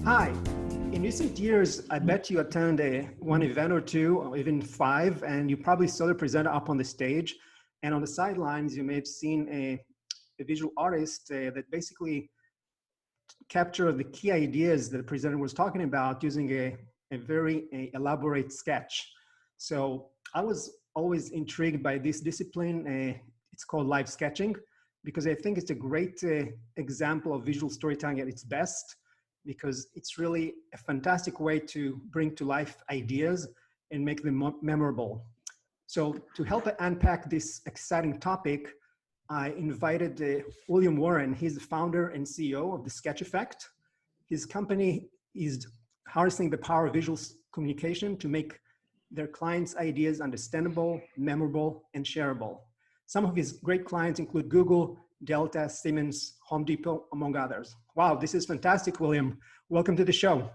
Hi. In recent years, I bet you attend one event or two, or even five, and you probably saw the presenter up on the stage. And on the sidelines, you may have seen a visual artist that basically captured the key ideas that the presenter was talking about using a very elaborate sketch. So I was always intrigued by this discipline. It's called live sketching, because I think it's a great example of visual storytelling at its best, because it's really a fantastic way to bring to life ideas and make them memorable. So to help unpack this exciting topic, I invited William Warren. He's the founder and CEO of the Sketch Effect. His company is harnessing the power of visual communication to make their clients' ideas understandable, memorable, and shareable. Some of his great clients include Google, Delta, Siemens, Home Depot, among others. Wow, this is fantastic, William. Welcome to the show.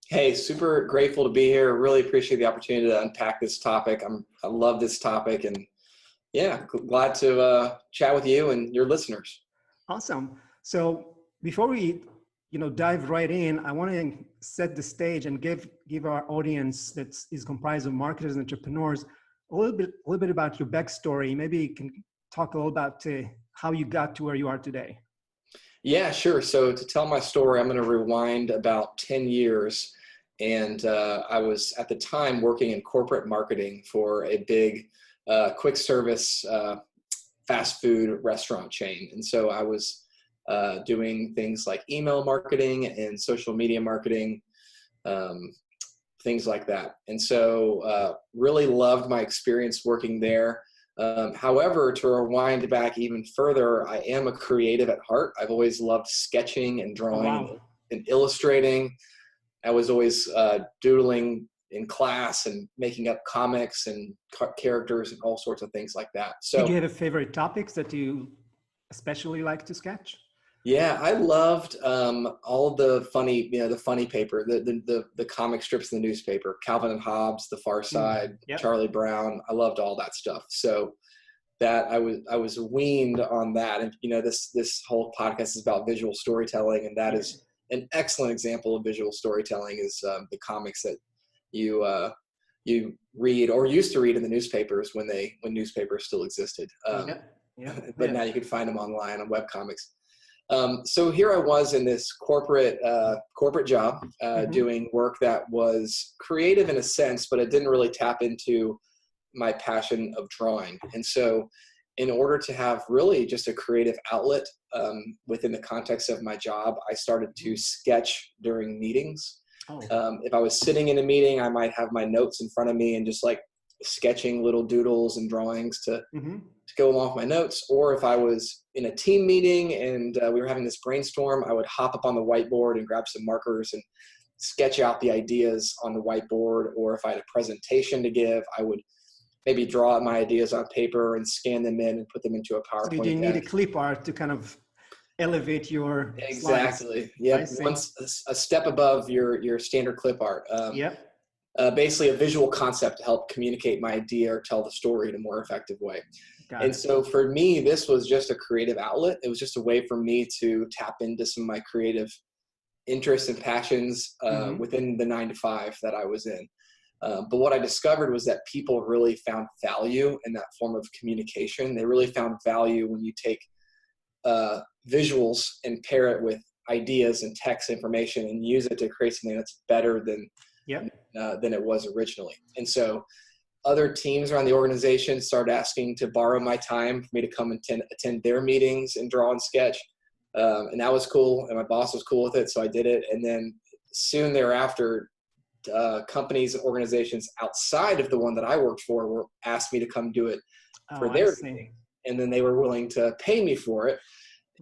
Hey, super grateful to be here. Really appreciate the opportunity to unpack this topic. I love this topic, and yeah, glad to chat with you and your listeners. Awesome. So before we dive right in, I want to set the stage and give our audience that is comprised of marketers and entrepreneurs a little bit about your backstory. Maybe you can talk a little about how you got to where you are today. Yeah, sure. So to tell my story, I'm going to rewind about 10 years. And I was at the time working in corporate marketing for a big quick service fast food restaurant chain. And so I was doing things like email marketing and social media marketing, things like that. And so really loved my experience working there. However, to rewind back even further, I am a creative at heart. I've always loved sketching and drawing and illustrating. I was always doodling in class and making up comics and characters and all sorts of things like that. So, did you have a favorite topics that you especially like to sketch? Yeah, I loved all the funny, the funny paper, the comic strips in the newspaper, Calvin and Hobbes, The Far Side, Yep. Charlie Brown. I loved all that stuff. So that I was weaned on that. And this whole podcast is about visual storytelling, and that is an excellent example of visual storytelling is the comics that you read or used to read in the newspapers when newspapers still existed. But now you can find them online on webcomics. So here I was in this corporate job, doing work that was creative in a sense, but it didn't really tap into my passion of drawing. And so in order to have really just a creative outlet within the context of my job, I started to sketch during meetings. If I was sitting in a meeting, I might have my notes in front of me and just like sketching little doodles and drawings to go along with my notes. Or if I was in a team meeting and we were having this brainstorm, I would hop up on the whiteboard and grab some markers and sketch out the ideas on the whiteboard. Or if I had a presentation to give, I would maybe draw out my ideas on paper and scan them in and put them into a PowerPoint. So you need a clip art to kind of elevate your Exactly. Yeah, once a step above your standard clip art. Basically a visual concept to help communicate my idea or tell the story in a more effective way. So for me, this was just a creative outlet. It was just a way for me to tap into some of my creative interests and passions within the 9-to-5 that I was in. But what I discovered was that people really found value in that form of communication. They really found value when you take visuals and pair it with ideas and text information and use it to create something that's better than it was originally. And so other teams around the organization started asking to borrow my time for me to come and attend their meetings and draw and sketch. And that was cool. And my boss was cool with it. So I did it. And then soon thereafter, companies and organizations outside of the one that I worked for were asked me to come do it for their meeting. And then they were willing to pay me for it.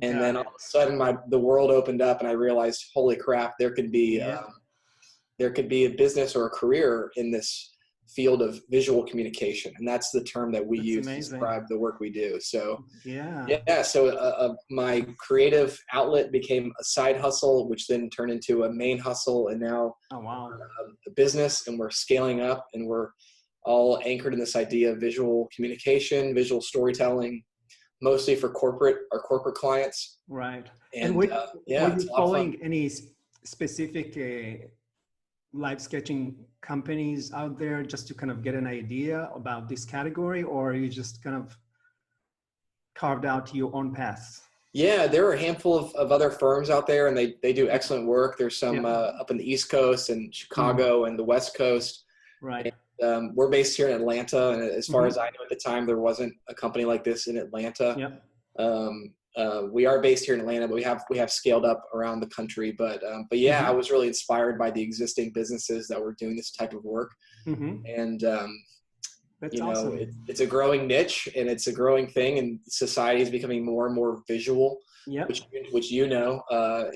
And then all of a sudden the world opened up and I realized, holy crap, there could be a business or a career in this field of visual communication. And that's the term that we use to describe the work we do. So so my creative outlet became a side hustle, which then turned into a main hustle. And now a business, and we're scaling up, and we're all anchored in this idea of visual communication, visual storytelling, mostly for our corporate clients. Right. And were you following any specific live sketching companies out there just to kind of get an idea about this category, or you just kind of carved out your own path? Yeah, there are a handful of other firms out there, and they do excellent work. There's some up in the East Coast and Chicago and the West Coast. Right. And, we're based here in Atlanta, and as far as I know at the time, there wasn't a company like this in Atlanta. We are based here in Atlanta, but we have scaled up around the country. But yeah, I was really inspired by the existing businesses that were doing this type of work, and that's you know, awesome. it's a growing niche, and it's a growing thing, and society is becoming more and more visual, which you know,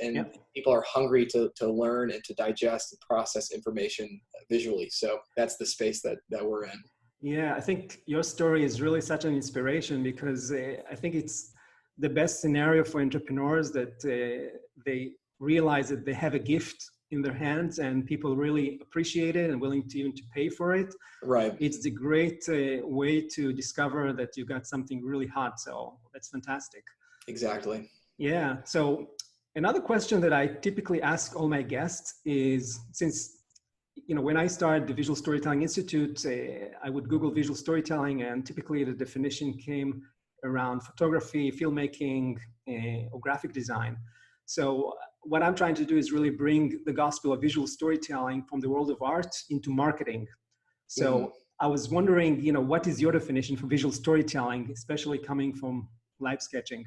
and people are hungry to learn and to digest and process information visually. So that's the space that we're in. Yeah, I think your story is really such an inspiration, because I think it's the best scenario for entrepreneurs that they realize that they have a gift in their hands and people really appreciate it and willing to even to pay for it. Right. It's the great way to discover that you got something really hot. So that's fantastic. Exactly. Yeah. So another question that I typically ask all my guests is, since, you know, when I started the Visual Storytelling Institute, I would Google visual storytelling, and typically the definition came around photography, filmmaking, or graphic design. So what I'm trying to do is really bring the gospel of visual storytelling from the world of art into marketing. So I was wondering, you know, what is your definition for visual storytelling, especially coming from live sketching?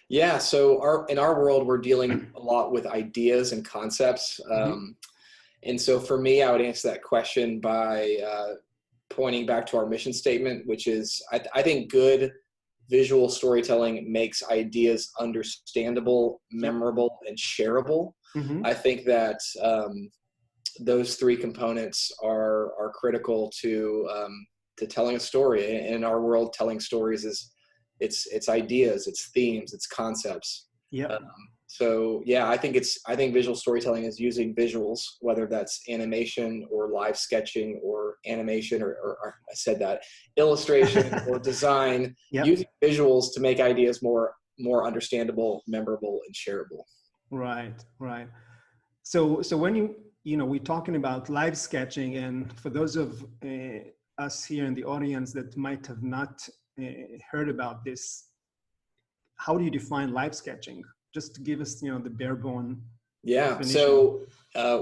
Yeah, so in our world, we're dealing a lot with ideas and concepts. And so for me, I would answer that question by pointing back to our mission statement, which is, I think good visual storytelling makes ideas understandable, memorable, and shareable. I think that those three components are critical to telling a story. In our world, telling stories is it's ideas, it's themes, it's concepts. So yeah, I think visual storytelling is using visuals, whether that's animation or live sketching or animation or I said that, illustration or design, using visuals to make ideas more understandable, memorable, and shareable. Right. So when you know, we're talking about live sketching, and for those of us here in the audience that might have not heard about this, how do you define live sketching? Just to give us, you know, the bare bone. Yeah. definition. So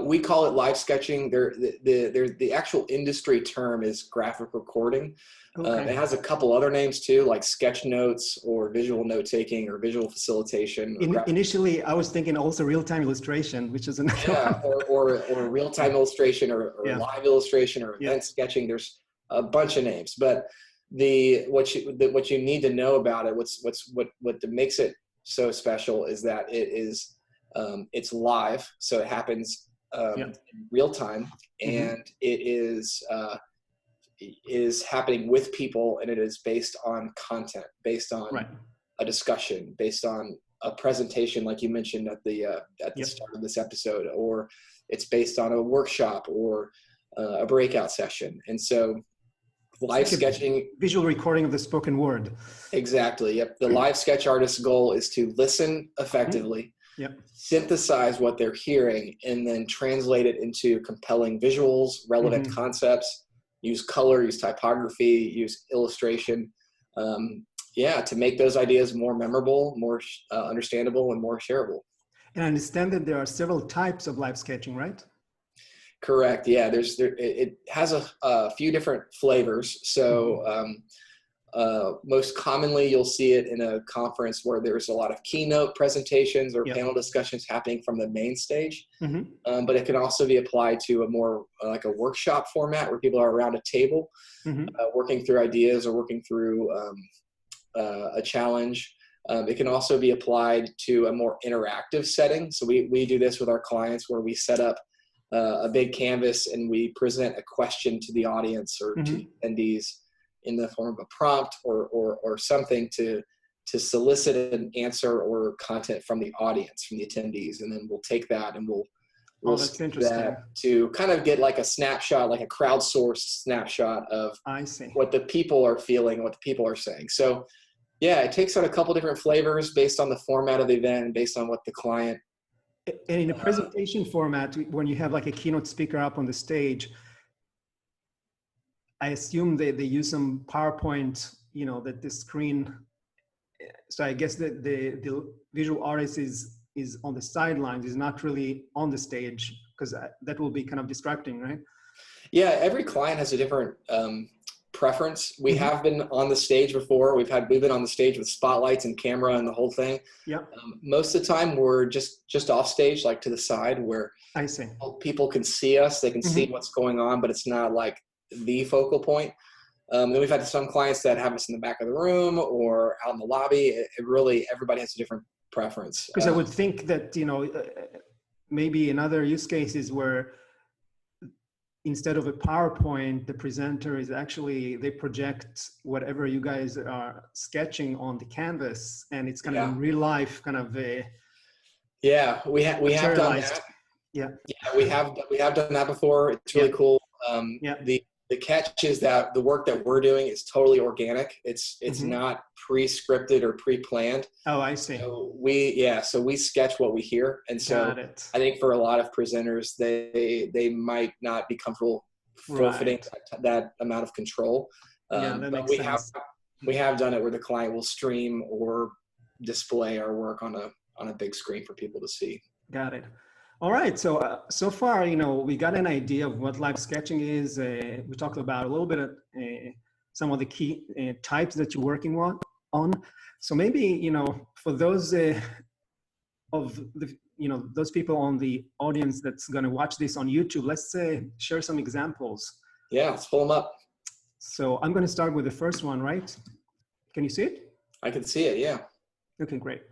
we call it live sketching. The actual industry term is graphic recording. It has a couple other names too, like sketch notes or visual note taking or visual facilitation. Initially, I was thinking also real-time illustration, which is another or real-time illustration or live illustration or event sketching. There's a bunch of names, but what you need to know about it, what makes it so special is that it's live, so it happens in real time, and it is happening with people, and it is based on content, based on a discussion, based on a presentation, like you mentioned at the start of this episode, or it's based on a workshop or a breakout session. And so live sketching, visual recording of the spoken word. Exactly. Yep. The live sketch artist's goal is to listen effectively, synthesize what they're hearing, and then translate it into compelling visuals, relevant concepts, use color, use typography, use illustration. To make those ideas more memorable, more understandable, and more shareable. And I understand that there are several types of live sketching, right? Correct. Yeah, it has a few different flavors. So most commonly, you'll see it in a conference where there's a lot of keynote presentations or panel discussions happening from the main stage. But it can also be applied to a more like a workshop format where people are around a table working through ideas or working through a challenge. It can also be applied to a more interactive setting. So we do this with our clients where we set up a big canvas and we present a question to the audience or to attendees in the form of a prompt or something to solicit an answer or content from the audience, from the attendees. And then we'll take that and we'll that's interesting. That to kind of get like a snapshot, like a crowdsourced snapshot of what the people are feeling, what the people are saying. So yeah, it takes on a couple different flavors based on the format of the event and based on what the client And in a presentation format, when you have like a keynote speaker up on the stage, I assume they use some PowerPoint, you know, that the screen. So I guess that the visual artist is on the sidelines, is not really on the stage, because that will be kind of distracting, right? Yeah, every client has a different preference. We have been on the stage before. We've been on the stage with spotlights and camera and the whole thing. Yeah. Most of the time we're just off stage, like to the side, where I see. People can see us. They can see what's going on, but it's not like the focal point. Then we've had some clients that have us in the back of the room or out in the lobby. It really, everybody has a different preference. Because I would think that, you know, maybe in other use cases where instead of a PowerPoint, the presenter is actually, they project whatever you guys are sketching on the canvas, and it's kind of in real life, kind of a we have done that. Yeah, we have done that before. It's really cool. The catch is that the work that we're doing is totally organic. It's not pre-scripted or pre-planned. Oh, I see. So we sketch what we hear, and so I think for a lot of presenters, they might not be comfortable forfeiting that amount of control. That makes sense. We have done it where the client will stream or display our work on a big screen for people to see. Got it. All right. So so far, you know, we got an idea of what live sketching is. We talked about a little bit of some of the key types that you're working on. So maybe, you know, for those of the, you know, those people on the audience that's going to watch this on YouTube, let's share some examples. Yeah, let's pull them up. So I'm going to start with the first one, right? Can you see it? I can see it. Yeah. Okay, great.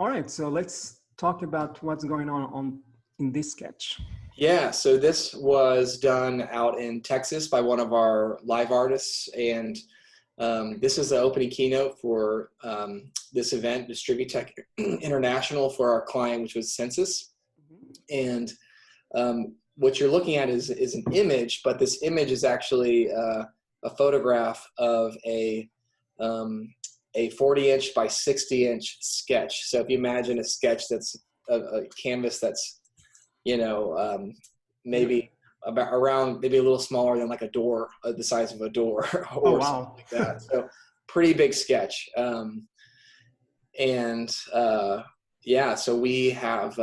All right. So let's talk about what's going on in this sketch. Yeah, so this was done out in Texas by one of our live artists, and this is the opening keynote for this event, Distributech International, for our client, which was Census. And what you're looking at is an image, but this image is actually a photograph of a 40-inch by 60-inch sketch. So if you imagine a sketch that's a canvas that's, you know, maybe about around, maybe a little smaller than like a door, the size of a door or something like that. So pretty big sketch. So we have,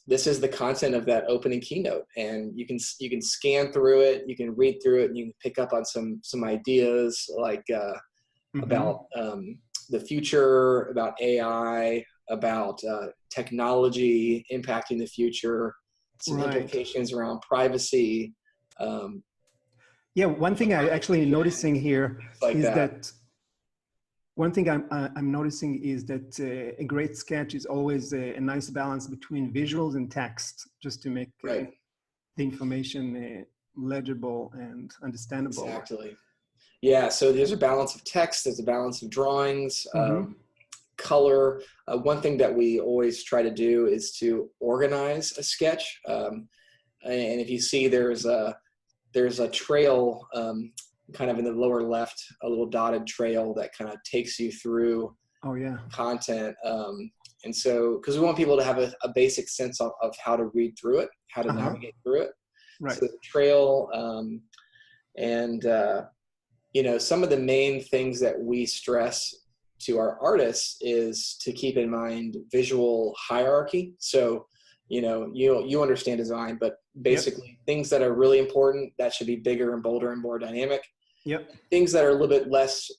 this is the content of that opening keynote, and you can scan through it, you can read through it, and you can pick up on some ideas like about the future, about AI, about technology impacting the future, some implications around privacy. One thing I actually noticing here is that one thing I'm noticing is that a great sketch is always a nice balance between visuals and text, just to make the information legible and understandable. Exactly. Yeah, so there's a balance of text, there's a balance of drawings, color. One thing that we always try to do is to organize a sketch. And if you see, there's a trail kind of in the lower left, a little dotted trail that kind of takes you through content. And so, because we want people to have a basic sense of how to read through it, how to navigate through it. So the trail, you know, some of the main things that we stress to our artists is to keep in mind visual hierarchy. So, you know, you understand design, but basically things that are really important, that should be bigger and bolder and more dynamic. Things that are a little bit less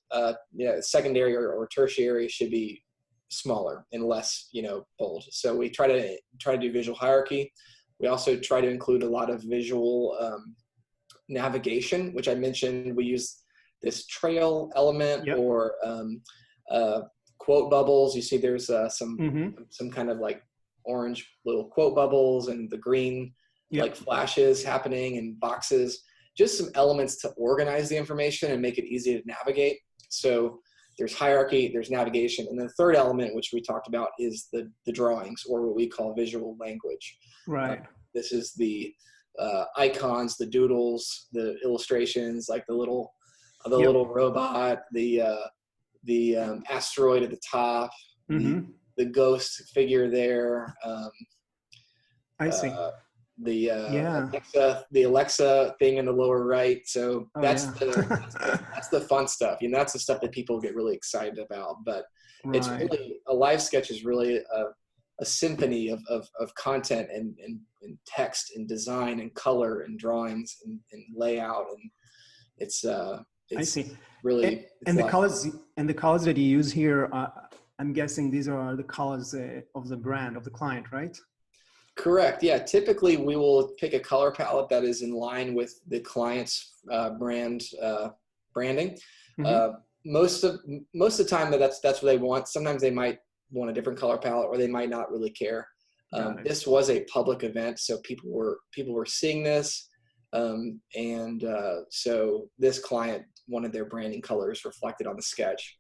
secondary or tertiary should be smaller and less, you know, bold. So we try to do visual hierarchy. We also try to include a lot of visual navigation, which I mentioned. We use this trail element or quote bubbles. You see there's some kind of like orange little quote bubbles and the green like flashes happening and boxes, just some elements to organize the information and make it easy to navigate. So there's hierarchy, there's navigation, and the third element, which we talked about, is the drawings, or what we call visual language. This is the icons, the doodles, the illustrations, like the little robot, the asteroid at the top, the ghost figure there, I see. The Yeah. Alexa thing in the lower right. So Oh, that's yeah. that's the fun stuff. You know, that's the stuff that people get really excited about. But it's Right. really, a live sketch is really a symphony of content and text and design and color and drawings and layout, and it's I see. really, it's and the like, colors that you use here, I'm guessing these are the colors of the brand of the client, right? correct. Yeah. Typically we will pick a color palette that is in line with the client's branding. Mm-hmm. Most of the time that's what they want. Sometimes they might want a different color palette, or they might not really care. This was a public event, so people were seeing this. So this client wanted their branding colors reflected on the sketch.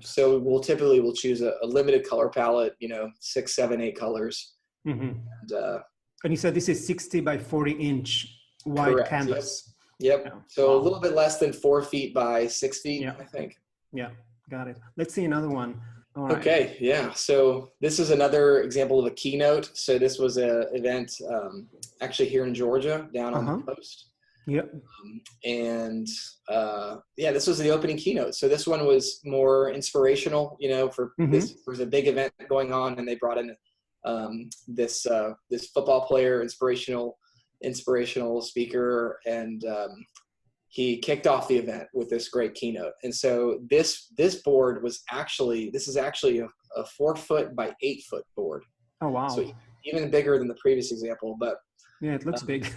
So we'll typically choose a limited color palette, 6, 7, 8 colors. Mm-hmm. And you said this is 60 by 40 inch wide correct. canvas. Yep. Yeah. So a little bit less than 4 feet by 6 feet, I think. Yeah. Got it. Let's see another one. All right. Okay. Yeah. So this is another example of a keynote. So this was an event actually here in Georgia, down on the coast. Yep. This was the opening keynote. So this one was more inspirational, for this. There was a big event going on, and they brought in this football player, inspirational speaker, and he kicked off the event with this great keynote. And so this board was this is actually a 4 foot by 8 foot board. Oh, wow. So even bigger than the previous example, but yeah, it looks big.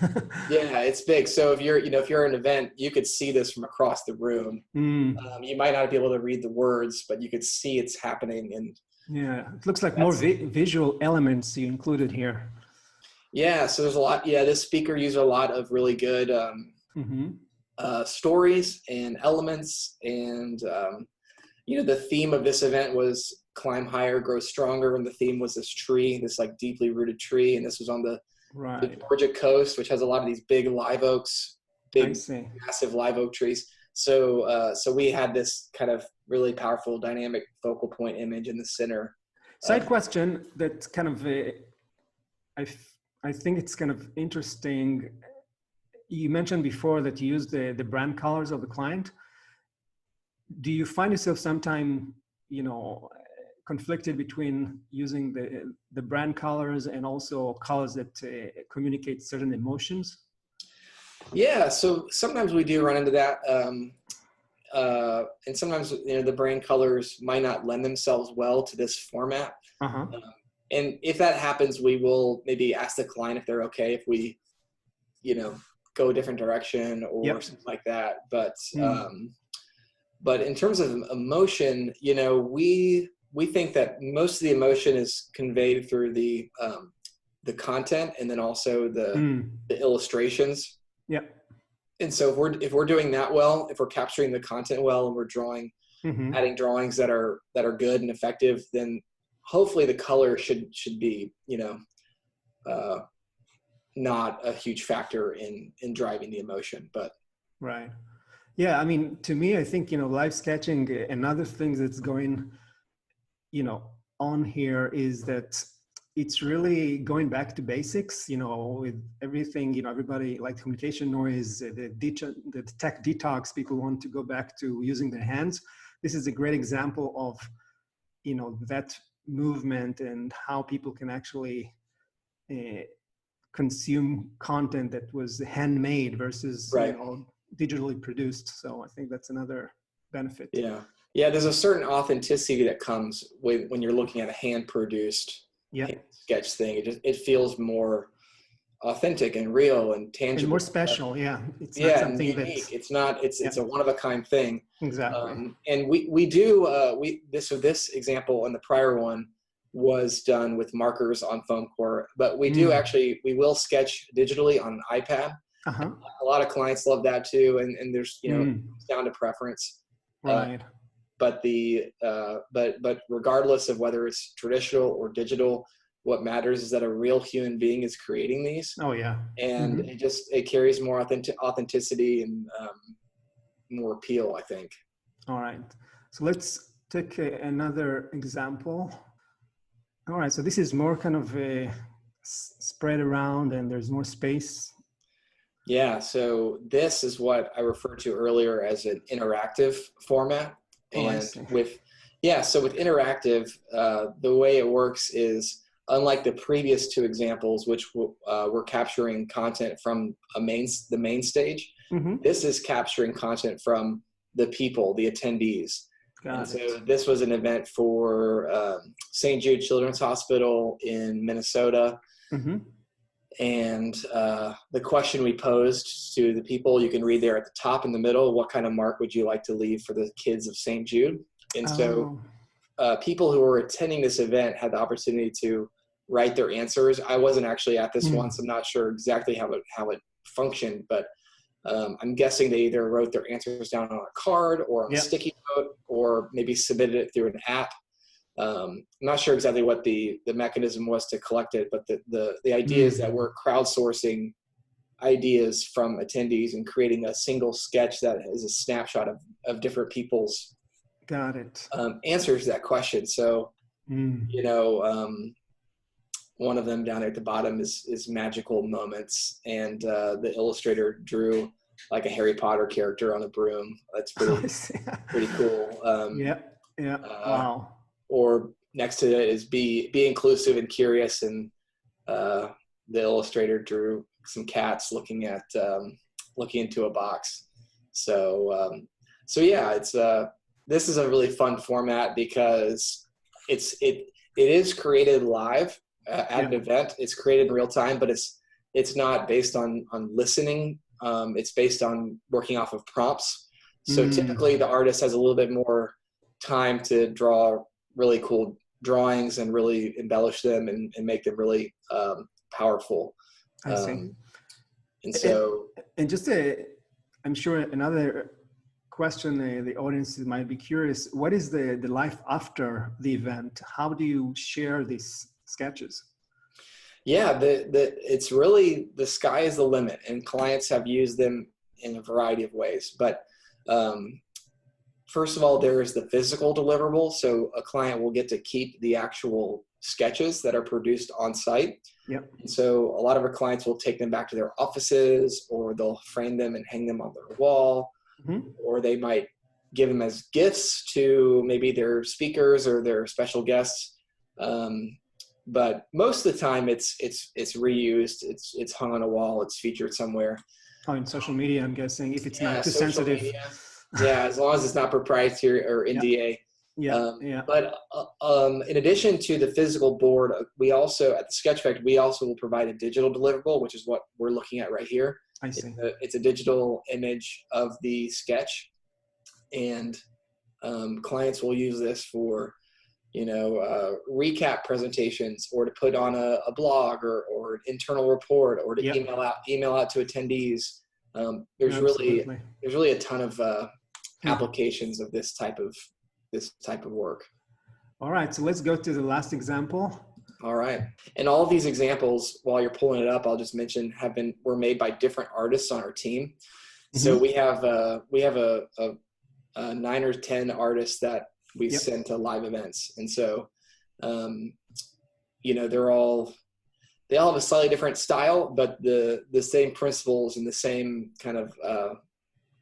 yeah, it's big. So if you're at an event, you could see this from across the room. You might not be able to read the words, but you could see it's happening. And yeah, it looks like more visual elements you included here. Yeah, so there's a lot. Yeah, this speaker used a lot of really good stories and elements. And, the theme of this event was climb higher, grow stronger. And the theme was this tree, this like deeply rooted tree. And this was on the Georgia coast, which has a lot of these big live oaks, massive live oak trees. So we had this kind of really powerful dynamic focal point image in the center. Side question that kind of, I think it's kind of interesting. You mentioned before that you use the brand colors of the client. Do you find yourself sometime, conflicted between using the brand colors and also colors that communicate certain emotions? Yeah, so sometimes we do run into that. And sometimes, the brand colors might not lend themselves well to this format. And if that happens, we will maybe ask the client if they're okay if we, go a different direction or something like that. But in terms of emotion, we think that most of the emotion is conveyed through the content, and then also the illustrations. Yep. And so if we're doing that well, if we're capturing the content well, and we're adding drawings that are good and effective, then hopefully the color should be, not a huge factor in driving the emotion. But right. Yeah, I mean, to me, I think, live sketching, another thing that's going, on here is that it's really going back to basics, with everything, everybody like communication noise, the tech detox, people want to go back to using their hands. This is a great example of, that movement and how people can actually consume content that was handmade versus, digitally produced. So I think that's another benefit. Yeah, there's a certain authenticity that comes when you're looking at a hand-produced sketch thing. It feels more authentic and real and tangible. And more special, It's not something unique. It's a one-of-a-kind thing. Exactly. And we do this example and the prior one was done with markers on foam core, but we do we will sketch digitally on an iPad. A lot of clients love that too, and there's it's down to preference. Right. But regardless of whether it's traditional or digital, what matters is that a real human being is creating these. Oh yeah. And it carries more authenticity and more appeal, I think. All right. So let's take another example. All right. So this is more kind of a spread around and there's more space? Yeah, so this is what I referred to earlier as an interactive format. Oh, I And see. so with interactive, the way it works is unlike the previous two examples, which were capturing content from the main stage, this is capturing content from the people, the attendees. So this was an event for St. Jude Children's Hospital in Minnesota. And the question we posed to the people, you can read there at the top in the middle, what kind of mark would you like to leave for the kids of St. Jude? And so people who were attending this event had the opportunity to write their answers. I wasn't actually at this one, so I'm not sure exactly how it functioned, but I'm guessing they either wrote their answers down on a card or on a sticky note, or maybe submitted it through an app. I'm not sure exactly what the mechanism was to collect it, but the idea is that we're crowdsourcing ideas from attendees and creating a single sketch that is a snapshot of different people's answers to that question. So, one of them down there at the bottom is magical moments, and the illustrator drew like a Harry Potter character on a broom. That's pretty cool. Wow. Or next to it is be inclusive and curious, and the illustrator drew some cats looking into a box. So yeah, it's this is a really fun format because it is created live at an event. It's created in real time, but it's not based on listening. It's based on working off of prompts. So typically the artist has a little bit more time to draw really cool drawings and really embellish them and make them really powerful. I see. And so, and just I'm sure another question the audience might be curious, what is the life after the event? How do you share these sketches? Yeah, it's really, the sky is the limit, and clients have used them in a variety of ways. But first of all, there is the physical deliverable. So a client will get to keep the actual sketches that are produced on site. And so a lot of our clients will take them back to their offices, or they'll frame them and hang them on their wall, or they might give them as gifts to maybe their speakers or their special guests. But most of the time it's reused. It's hung on a wall. It's featured somewhere. Oh, in social media, I'm guessing, if it's not too sensitive. Media. Yeah, as long as it's not proprietary or NDA. But in addition to the physical board, we also, at the Sketch Factory, we also will provide a digital deliverable, which is what we're looking at right here. I see. It's a digital image of the sketch, and clients will use this for, recap presentations, or to put on a blog or an internal report, or to email out to attendees. There's really a ton of applications of this type of work. All right, so let's go to the last example. All right, and all of these examples, while you're pulling it up, I'll just mention were made by different artists on our team. So we have a 9 or 10 artists that we send to live events, and so they all have a slightly different style, but the same principles and the same kind of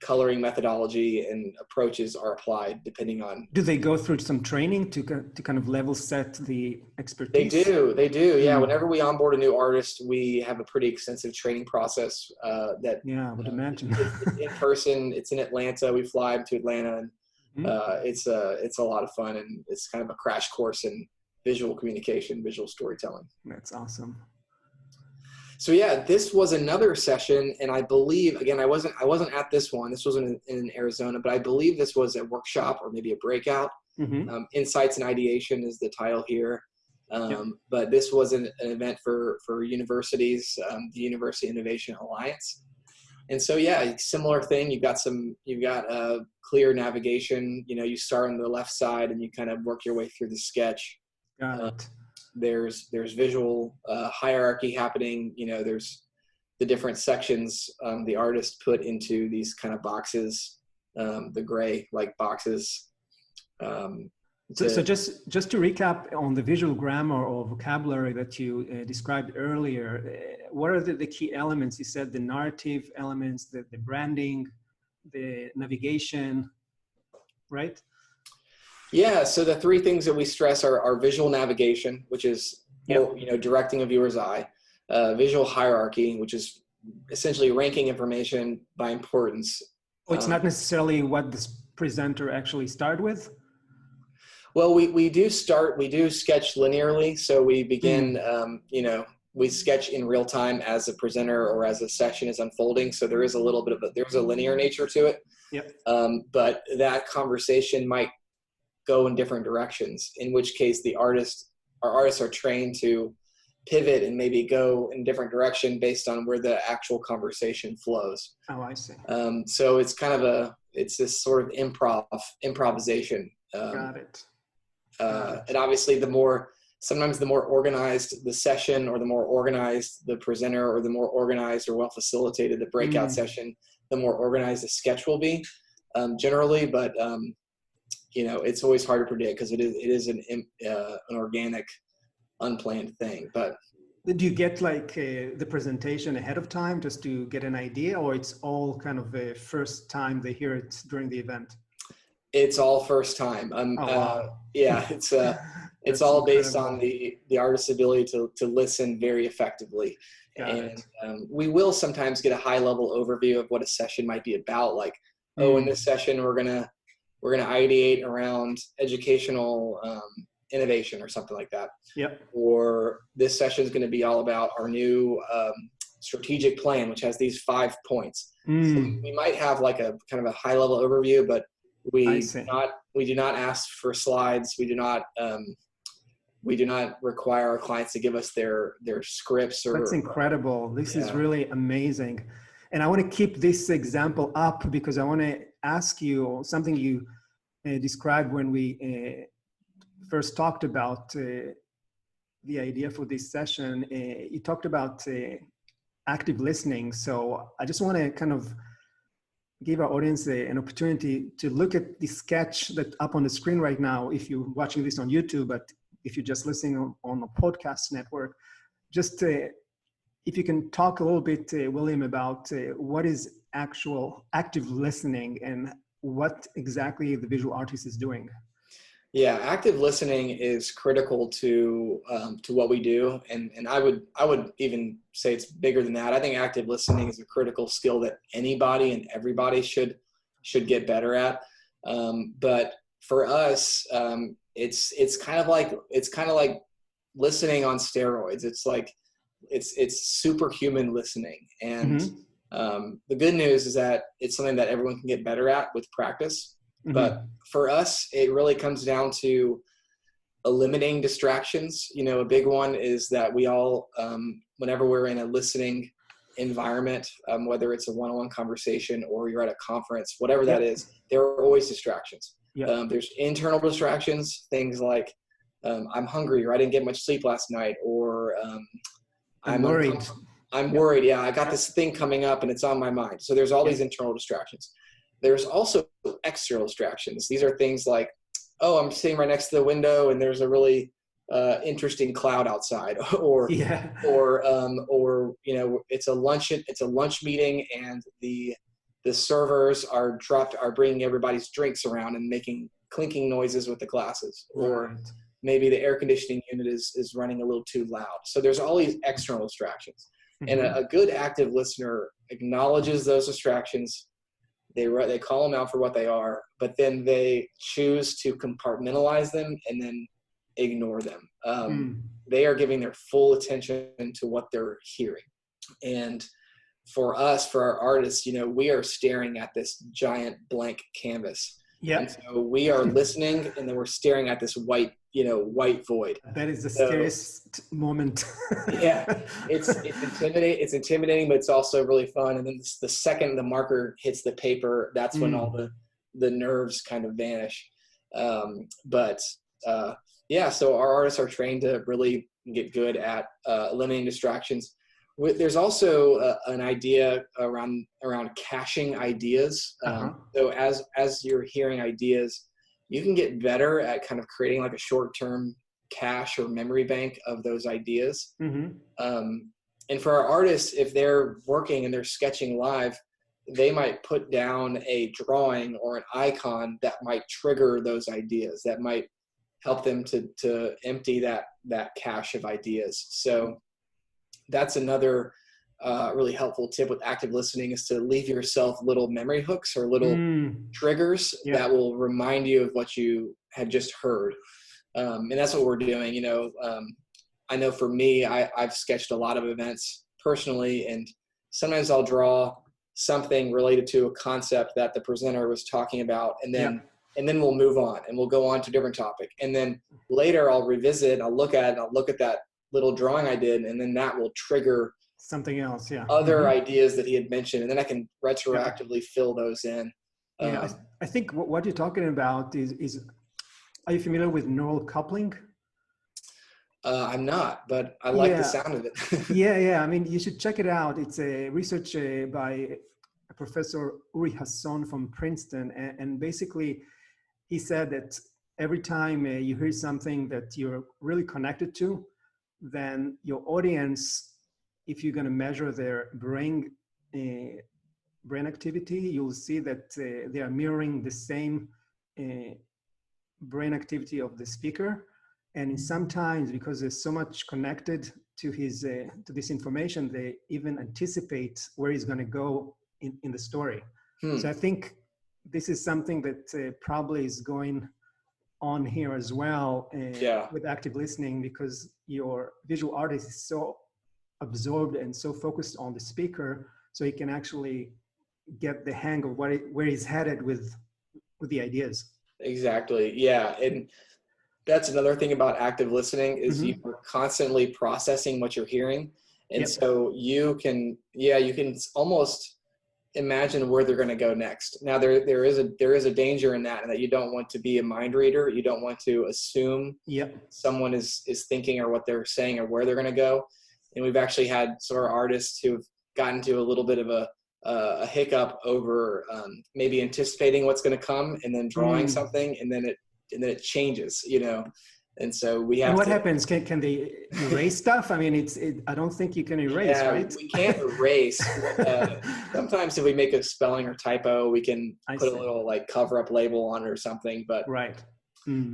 coloring methodology and approaches are applied depending on. Do they go through some training to kind of level set the expertise? They do. Yeah. Whenever we onboard a new artist, we have a pretty extensive training process I would imagine. In person. It's in Atlanta. We fly them to Atlanta, and it's a lot of fun, and it's kind of a crash course in visual communication, visual storytelling. That's awesome. So yeah, this was another session, and I believe, again, I wasn't at this one. This wasn't in Arizona, but I believe this was a workshop or maybe a breakout. Insights and Ideation is the title here. But this was an event for universities, the University Innovation Alliance. And so yeah, similar thing. You've got clear navigation. You start on the left side and you kind of work your way through the sketch. Got it. There's visual hierarchy happening. There's the different sections the artist put into these kind of boxes, the gray like boxes. So just to recap on the visual grammar or vocabulary that you described earlier, what are the key elements? You said the narrative elements, the branding, the navigation, right? Yeah, so the three things that we stress are visual navigation, which is directing a viewer's eye, visual hierarchy, which is essentially ranking information by importance. Oh, it's not necessarily what this presenter actually started with? Well, we do sketch linearly. So we begin, we sketch in real time as a presenter or as a session is unfolding. So there is a little bit of there's a linear nature to it. Yep. But that conversation might go in different directions, in which case our artists are trained to pivot and maybe go in a different direction based on where the actual conversation flows. Oh, I see. So it's kind of it's this sort of improvisation. Got it. And obviously sometimes the more organized the session, or the more organized the presenter, or the more organized or well facilitated the breakout session, the more organized the sketch will be, generally. But it's always hard to predict because it is an organic, unplanned thing. But do you get the presentation ahead of time just to get an idea, or it's all kind of the first time they hear it during the event? It's all first time. Wow. Yeah, it's all based on the artist's ability to listen very effectively. We will sometimes get a high level overview of what a session might be about. Like, in this session we're gonna ideate around educational innovation or something like that. Yep. Or this session is going to be all about our new strategic plan, which has these 5 points. So we might have like a kind of a high level overview, but we do not ask for slides. We do not require our clients to give us their scripts. That's incredible. This is really amazing. And I want to keep this example up because I want to ask you something you described when we first talked about the idea for this session. You talked about active listening. So I just want to kind of give our audience an opportunity to look at the sketch that's up on the screen right now. If you're watching this on YouTube, but if you're just listening on a podcast network, just if you can talk a little bit, William, about what is actual active listening and what exactly the visual artist is doing. Yeah, active listening is critical to what we do, and I would even say it's bigger than that. I think active listening is a critical skill that anybody and everybody should get better at. But for us, it's kind of like listening on steroids. It's like it's superhuman listening, and the good news is that it's something that everyone can get better at with practice. But for us, it really comes down to eliminating distractions. A big one is that we all, whenever we're in a listening environment, whether it's a one-on-one conversation or you're at a conference, whatever that is, there are always distractions. There's internal distractions, things like I'm hungry, or I didn't get much sleep last night, or I'm worried. I'm worried. Yeah, I got this thing coming up and it's on my mind. So there's all these internal distractions. There's also external distractions. These are things like, I'm sitting right next to the window and there's a really interesting cloud outside, or it's a lunch meeting and the servers are bringing everybody's drinks around and making clinking noises with the glasses, or maybe the air conditioning unit is running a little too loud. So there's all these external distractions, and a good active listener acknowledges those distractions. They call them out for what they are, but then they choose to compartmentalize them and then ignore them. They are giving their full attention to what they're hearing. And for us, for our artists, we are staring at this giant blank canvas. And so we are listening, and then we're staring at this white void. That is the scariest moment. It's intimidating, but it's also really fun. And then the second the marker hits the paper, that's when all the nerves kind of vanish. So our artists are trained to really get good at eliminating distractions. There's also an idea around caching ideas. So as you're hearing ideas, you can get better at kind of creating like a short-term cache or memory bank of those ideas. And for our artists, if they're working and they're sketching live, they might put down a drawing or an icon that might trigger those ideas, that might help them to empty that cache of ideas. So that's another really helpful tip with active listening, is to leave yourself little memory hooks or little triggers that will remind you of what you had just heard. And that's what we're doing. You know, I know for me, I've sketched a lot of events personally, and sometimes I'll draw something related to a concept that the presenter was talking about, and then we'll move on and we'll go on to a different topic. And then later I'll revisit, I'll look at it, and I'll look at that little drawing I did, and then that will trigger something else. Other ideas that he had mentioned, and then I can retroactively fill those in. I think what you're talking about is, are you familiar with neural coupling? I'm not, but I like the sound of it. yeah. I mean, you should check it out. It's a research by Professor Uri Hasson from Princeton. And basically, he said that every time you hear something that you're really connected to, then your audience, if you're going to measure their brain activity, you'll see that they are mirroring the same brain activity of the speaker. And sometimes, because there's so much connected to his to this information, they even anticipate where he's going to go in the story. So I think this is something that probably is going on here as well with active listening, because your visual artist is so absorbed and so focused on the speaker, so he can actually get the hang of where he's headed with the ideas. Exactly. Yeah. And that's another thing about active listening, is you are constantly processing what you're hearing. And so you can almost imagine where they're going to go next. Now there is a danger in that, and that you don't want to be a mind reader. You don't want to assume someone is thinking, or what they're saying, or where they're going to go. And we've actually had some of our artists who've gotten to a little bit of a hiccup over maybe anticipating what's going to come, and then drawing something, and then it changes, you know. And so we have. And what happens? Can they erase stuff? I mean, I don't think you can erase, right? We can't erase. Sometimes if we make a spelling or typo, we can put a little like cover up label on it or something. But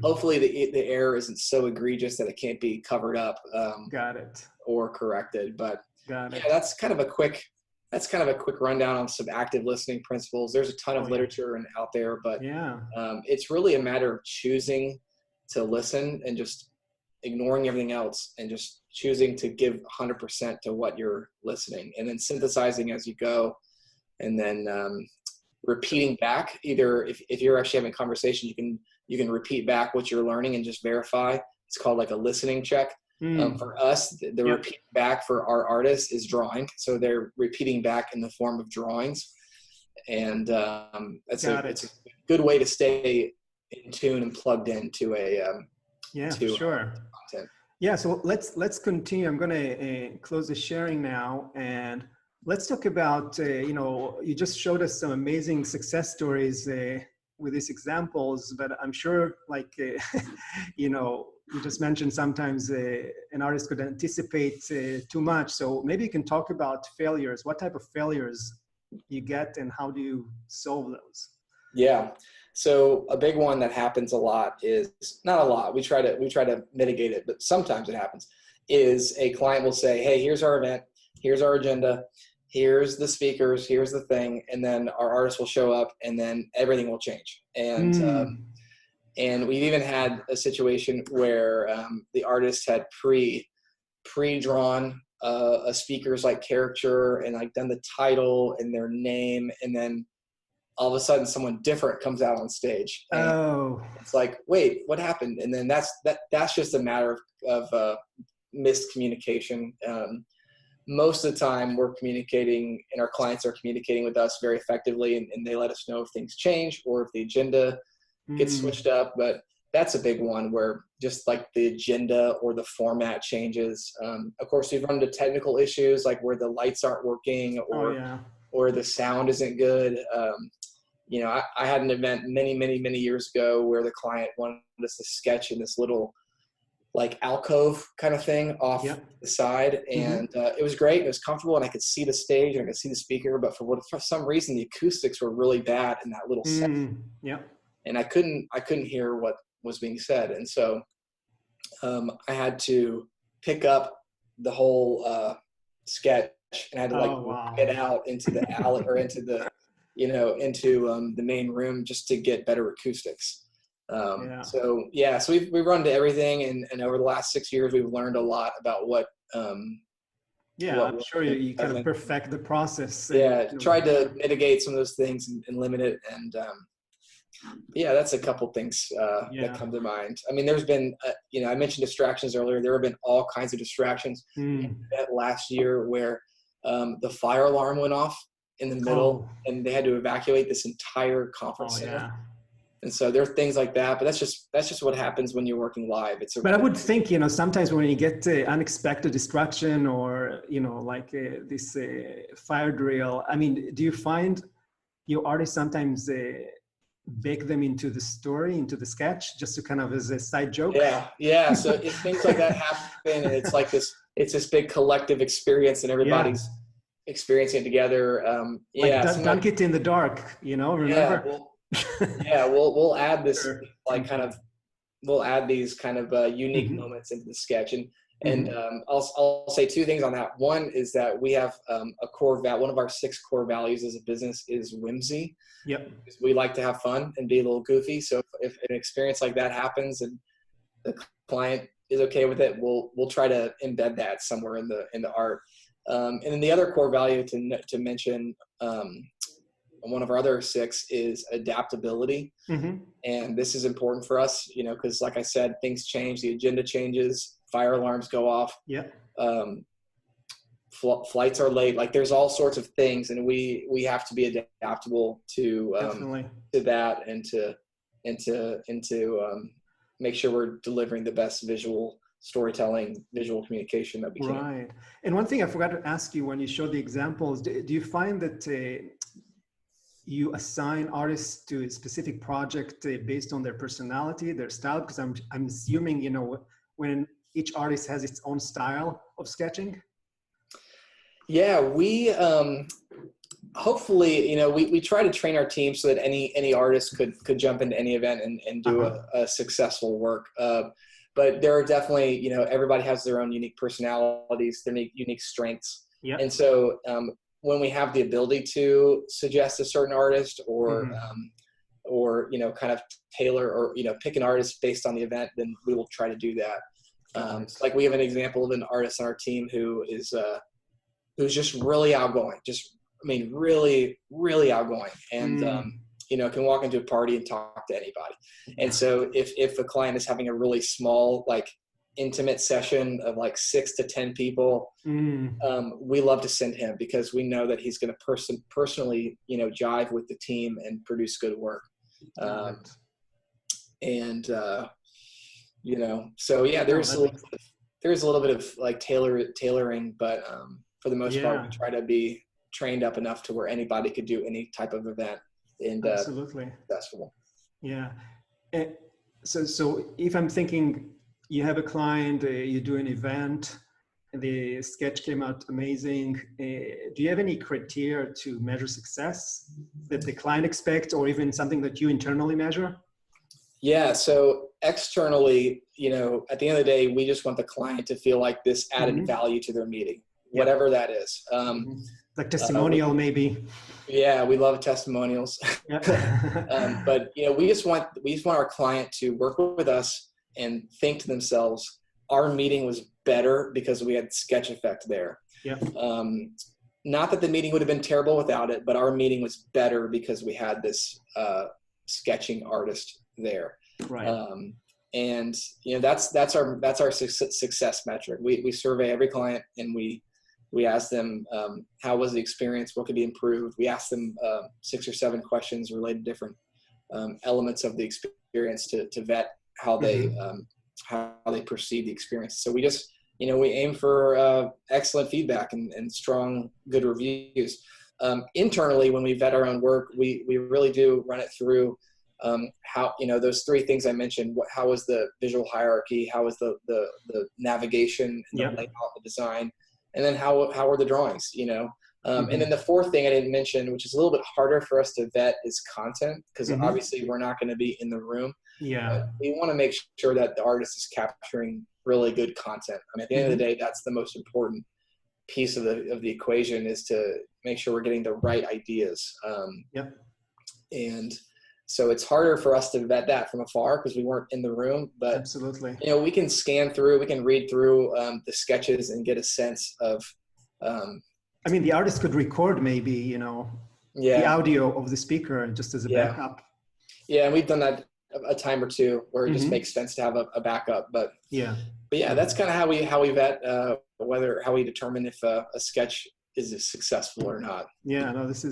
hopefully the error isn't so egregious that it can't be covered up. Got it. Or corrected. But that's kind of a quick rundown on some active listening principles. There's a ton of literature out there, but it's really a matter of choosing to listen and just ignoring everything else, and just choosing to give 100% to what you're listening, and then synthesizing as you go, and then repeating back. Either if you're actually having a conversation, you can repeat back what you're learning and just verify. It's called like a listening check. For us, the repeat back for our artists is drawing. So they're repeating back in the form of drawings. And it's a good way to stay in tune and plugged into content. Yeah, so let's continue. I'm going to close the sharing now, and let's talk about, you just showed us some amazing success stories with these examples, but I'm sure, like, you just mentioned sometimes an artist could anticipate too much. So maybe you can talk about failures. What type of failures you get, and how do you solve those? Yeah. So a big one that happens a lot is, not a lot, we try to mitigate it, but sometimes it happens, is a client will say, hey, here's our event, here's our agenda, here's the speakers, here's the thing. And then our artist will show up, and then everything will change. And we've even had a situation where the artist had pre-drawn a speaker's like character, and like done the title and their name, and then all of a sudden someone different comes out on stage. It's like, wait, what happened? And then that's just a matter of miscommunication. Most of the time we're communicating, and our clients are communicating with us very effectively, and they let us know if things change or if the agenda gets switched up. But that's a big one, where just like the agenda or the format changes. Of course, we've run into technical issues, like where the lights aren't working, or the sound isn't good. I had an event many years ago where the client wanted us to sketch in this little like alcove kind of thing off the side. And it was great. It was comfortable and I could see the stage and I could see the speaker, but for some reason, the acoustics were really bad in that little section. And I couldn't hear what was being said. And so I had to pick up the whole sketch and I had to get out into the alley or into the, into the main room just to get better acoustics. So we've run to everything. And over the last 6 years, we've learned a lot about what, I'm sure you kind of perfect the process. Tried to mitigate some of those things and limit it. And, that's a couple things that come to mind. I mean, there's been, I mentioned distractions earlier. There have been all kinds of distractions last year where the fire alarm went off in the middle and they had to evacuate this entire conference center. And so there are things like that, but that's just what happens when you're working live. But I would think, sometimes when you get unexpected distraction or, like this fire drill, I mean, do you find your artists sometimes bake them into the story, into the sketch, just to kind of as a side joke? Yeah. So if things like that happen, and it's like it's this big collective experience and everybody's experiencing it together. Dunk it in the dark, remember? We'll add this we'll add these kind of unique moments into the sketch. And I'll say two things on that. One is that we have one of our 6 core values as a business is whimsy. We like to have fun and be a little goofy. So if an experience like that happens and the client is okay with it, we'll try to embed that somewhere in the art. And then the other core value to mention, one of our other 6 is adaptability. And this is important for us, because like I said, things change, the agenda changes, fire alarms go off, flights are late. Like there's all sorts of things, and we have to be adaptable to that and to make sure we're delivering the best visual storytelling, visual communication that we can. Right. And one thing I forgot to ask you when you showed the examples, do you find that you assign artists to a specific project based on their personality, their style? Because I'm assuming, when each artist has its own style of sketching. Yeah, we hopefully, we try to train our team so that any artist could jump into any event and do a successful work. But there are definitely, everybody has their own unique personalities, their unique strengths. And so when we have the ability to suggest a certain artist or kind of tailor or, pick an artist based on the event, then we will try to do that. Like we have an example of an artist on our team who's just really outgoing, really, really outgoing. And, can walk into a party and talk to anybody. And so if a client is having a really small, intimate session of 6 to 10 people, we love to send him because we know that he's going to personally, jive with the team and produce good work. So yeah, there's a little bit of tailoring, but for the most part, we try to be trained up enough to where anybody could do any type of event and absolutely successful. Yeah. So if I'm thinking, you have a client, you do an event, the sketch came out amazing. Do you have any criteria to measure success that the client expects, or even something that you internally measure? Yeah. So externally, at the end of the day, we just want the client to feel like this added value to their meeting, whatever that is. Like testimonial, maybe. Yeah, we love testimonials. But we just want our client to work with us and think to themselves, our meeting was better because we had sketch effect there. Not that the meeting would have been terrible without it, but our meeting was better because we had this sketching artist there. Right. And that's our success metric. We survey every client and we ask them, how was the experience? What could be improved? We ask them 6 or 7 questions related to different elements of the experience to vet how they perceive the experience. So we just, we aim for excellent feedback and strong, good reviews. Internally, when we vet our own work, we really do run it through how, those three things I mentioned. How was the visual hierarchy? How was the navigation and the layout, the design? And then how were the drawings, And then the fourth thing I didn't mention, which is a little bit harder for us to vet, is content, because obviously we're not going to be in the room. But we want to make sure that the artist is capturing really good content. I mean, at the end of the day, that's the most important piece of the equation, is to make sure we're getting the right ideas. And so it's harder for us to vet that from afar because we weren't in the room, but absolutely, we can scan through, we can read through the sketches and get a sense of, I mean, the artist could record maybe, the audio of the speaker just as a backup. Yeah. And we've done that a time or two where it just makes sense to have a backup, but that's kind of how we vet, how we determine if a sketch is successful or not. Yeah, no, this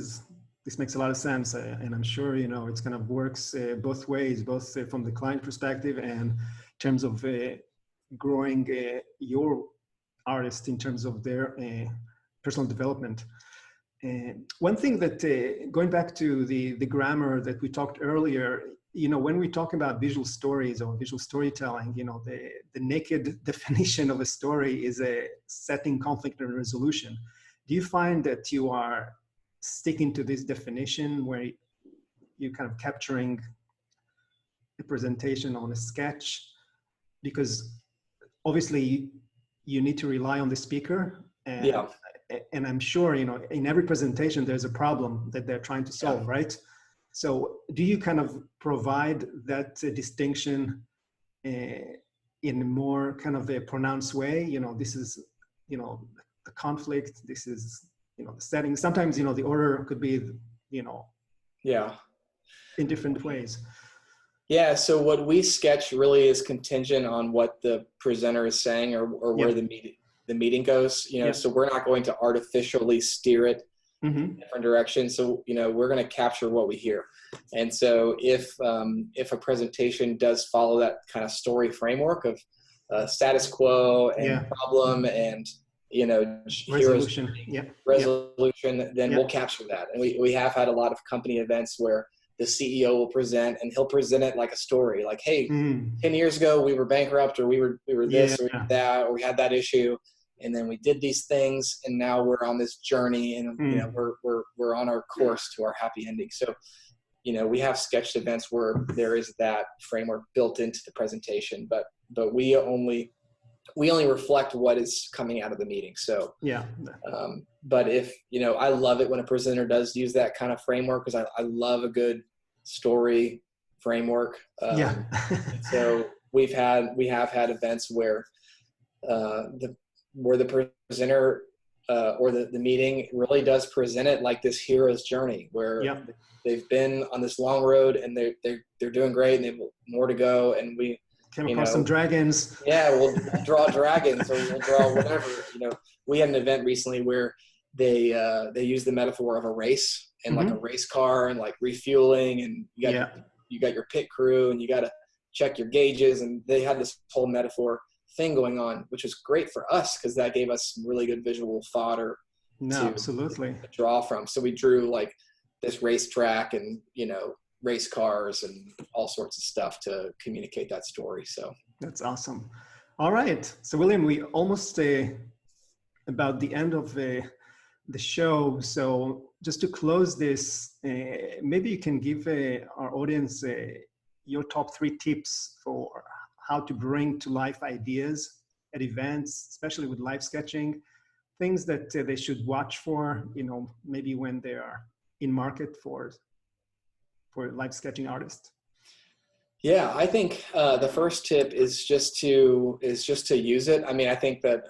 makes a lot of sense, and I'm sure it's kind of works both ways, both from the client perspective and in terms of growing your artist in terms of their personal development. One thing that going back to the grammar that we talked earlier, when we talk about visual stories or visual storytelling, the naked definition of a story is a setting, conflict, and resolution. Do you find that you are sticking to this definition where you're kind of capturing a presentation on a sketch? Because obviously you need to rely on the speaker, and I'm sure in every presentation there's a problem that they're trying to solve, right? So do you kind of provide that distinction in a more kind of a pronounced way? This is the conflict, this is the setting. Sometimes the order could be in different ways. Yeah, so what we sketch really is contingent on what the presenter is saying or where the meeting goes. So we're not going to artificially steer it in different directions. So we're going to capture what we hear. And so if a presentation does follow that kind of story framework of status quo and problem and resolution, then we'll capture that. And we have had a lot of company events where the CEO will present, and he'll present it like a story, like, hey, 10 years ago we were bankrupt, or we were this or we did that, or we had that issue, and then we did these things, and now we're on this journey, and we're on our course to our happy ending. So we have sketched events where there is that framework built into the presentation, but we only reflect what is coming out of the meeting. So but if I love it when a presenter does use that kind of framework, because I love a good story framework. So we have had events where the presenter or the meeting really does present it like this hero's journey, where they've been on this long road and they're doing great and they have more to go, and we came across some dragons. We'll draw dragons, or we'll draw whatever. We had an event recently where they use the metaphor of a race and like a race car and like refueling, and you got your pit crew and you got to check your gauges, and they had this whole metaphor thing going on, which was great for us because that gave us some really good visual fodder to draw from. So we drew like this racetrack and race cars and all sorts of stuff to communicate that story. So that's awesome. All right, so William, we almost about the end of the show. So just to close this, maybe you can give our audience your top 3 tips for how to bring to life ideas at events, especially with live sketching, things that they should watch for, maybe when they are in market for live sketching artists. Yeah, I think the first tip is just to use it. I mean, I think that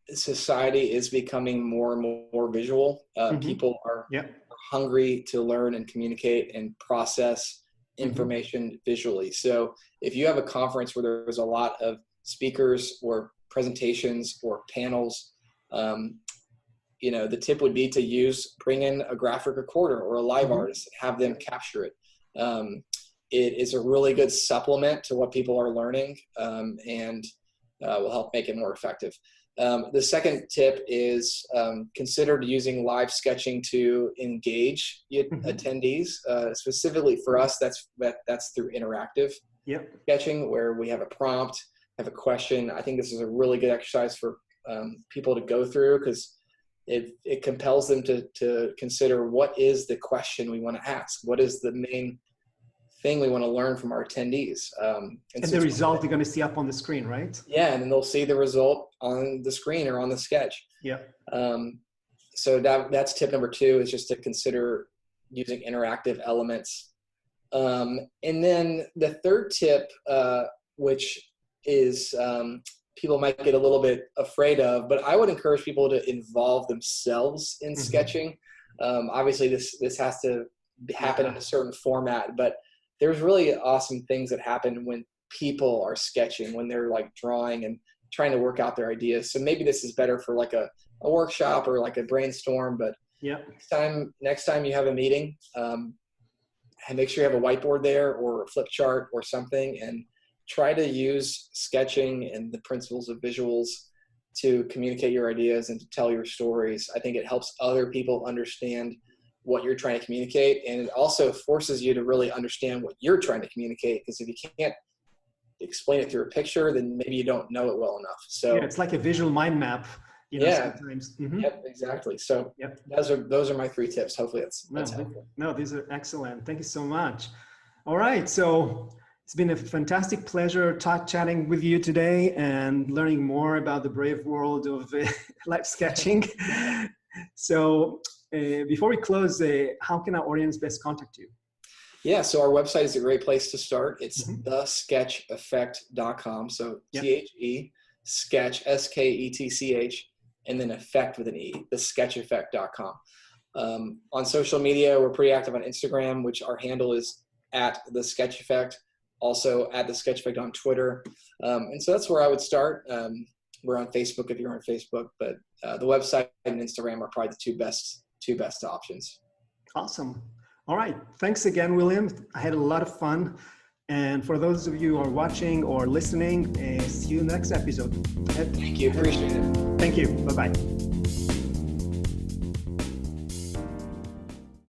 society is becoming more and more visual. People are hungry to learn and communicate and process information visually. So if you have a conference where there's a lot of speakers or presentations or panels, the tip would be to bring in a graphic recorder or a live artist, have them capture it. It is a really good supplement to what people are learning, and will help make it more effective. The second tip is consider using live sketching to engage attendees. Specifically for us, that's through interactive sketching, where we have a prompt, have a question. I think this is a really good exercise for people to go through, because it compels them to consider, what is the question we want to ask? What is the main thing we want to learn from our attendees? And so the result they're going to see up on the screen, right? Yeah, and then they'll see the result on the screen or on the sketch. Yeah. So that's tip number 2, is just to consider using interactive elements. And then the third tip, which is people might get a little bit afraid of, but I would encourage people to involve themselves in sketching. Obviously, this has to happen in a certain format, but there's really awesome things that happen when people are sketching, when they're like drawing and trying to work out their ideas. So maybe this is better for like a workshop or like a brainstorm, but next time you have a meeting, and make sure you have a whiteboard there or a flip chart or something, and try to use sketching and the principles of visuals to communicate your ideas and to tell your stories. I think it helps other people understand what you're trying to communicate, and it also forces you to really understand what you're trying to communicate, because if you can't explain it through a picture, then maybe you don't know it well enough. So it's like a visual mind map, sometimes. Yep, exactly. So those are my 3 tips. Hopefully that's helpful. No, these are excellent. Thank you so much. All right, so it's been a fantastic pleasure chatting with you today and learning more about the brave world of live sketching. So before we close, how can our audience best contact you? Yeah, so our website is a great place to start. It's thesketcheffect.com. So THE, sketch, SKETCH, and then effect with an E, thesketcheffect.com. On social media, we're pretty active on Instagram, which our handle is @thesketcheffect. Also @thesketcheffect on Twitter. And so that's where I would start. We're on Facebook if you're on Facebook, but the website and Instagram are probably the two best options. Awesome. All right. Thanks again, William. I had a lot of fun. And for those of you who are watching or listening, see you next episode. Thank you. Appreciate it. Thank you. Bye-bye.